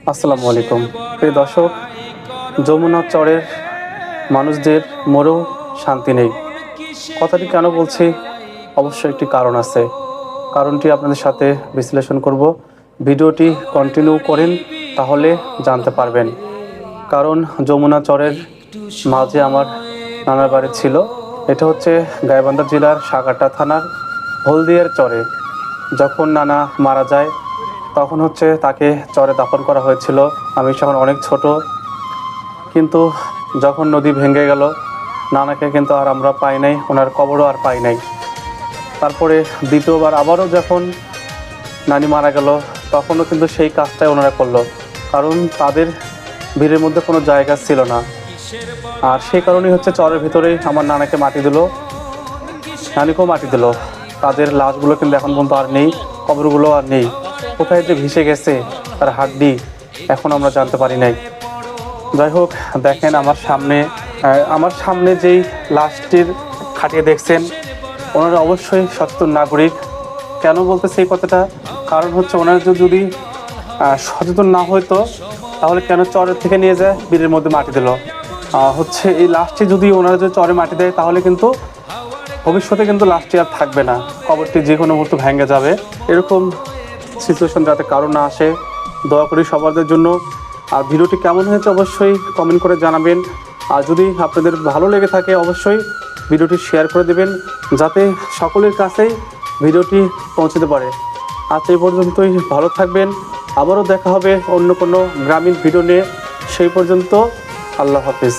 আসসালামু আলাইকুম প্রিয় দর্শক। যমুনা চরের মানুষদের মরেও শান্তি নেই। কথাটি কেন বলছি? অবশ্যই একটি কারণ আছে। কারণটি আপনাদের সাথে বিশ্লেষণ করব। ভিডিওটি কন্টিনিউ করেন, তাহলে জানতে পারবেন। কারণ যমুনা চরের মাঝে আমার নানার বাড়ি ছিল। এটা হচ্ছে গাইবান্ধা জেলার সাগারটা থানার হলদিয়ার চরে। যখন নানা মারা যায় তখন হচ্ছে তাকে চরে দাফন করা হয়েছিল। আমি তখন অনেক ছোট, কিন্তু যখন নদী ভেঙে গেল নানাকে কিন্তু আর আমরা পাই নাই, ওনার কবরও আর পাই নাই। তারপরে দ্বিতীয়বার আবারও যখন নানি মারা গেল তখনও কিন্তু সেই কাজটাই ওনারা করলো, কারণ তাদের ভিড়ের মধ্যে কোনো জায়গা ছিল না। আর সেই কারণেই হচ্ছে চরের ভিতরেই আমার নানাকে মাটি দিল, নানিকেও মাটি দিল। তাদের লাশগুলো কিন্তু এখন পর্যন্ত আর নেই, কবরগুলো আর নেই। কোথায় যে ভেসে গেছে তার হাড্ডি এখন আমরা জানতে পারি নাই। যাই হোক, দেখেন আমার সামনে যেই লাশটির খাটিয়ে দেখছেন, ওনারা অবশ্যই সচেতন নাগরিক। কেন বলতেছে এই কথাটা? কারণ হচ্ছে ওনারা যদি সচেতন না হইতো তাহলে কেন চরের থেকে নিয়ে যায় বীরের মধ্যে মাটি দিল। হচ্ছে এই লাশটি যদি ওনারা যদি চরে মাটি দেয় তাহলে কিন্তু ভবিষ্যতে কিন্তু লাশটি আর থাকবে না, কবরটি যে কোনো মুহূর্তে ভেঙে যাবে। এরকম সিচুয়েশন যাতে কারো না আসে, দয়া করি সবার জন্য। আর ভিডিওটি কেমন হয়েছে অবশ্যই কমেন্ট করে জানাবেন। আর যদি আপনাদের ভালো লেগে থাকে অবশ্যই ভিডিওটি শেয়ার করে দেবেন, যাতে সকলের কাছেই ভিডিওটি পৌঁছতে পারে। আজ এই পর্যন্তই, ভালো থাকবেন। আবারও দেখা হবে অন্য কোনো গ্রামীণ ভিডিও নিয়ে। সেই পর্যন্ত আল্লাহ হাফিজ।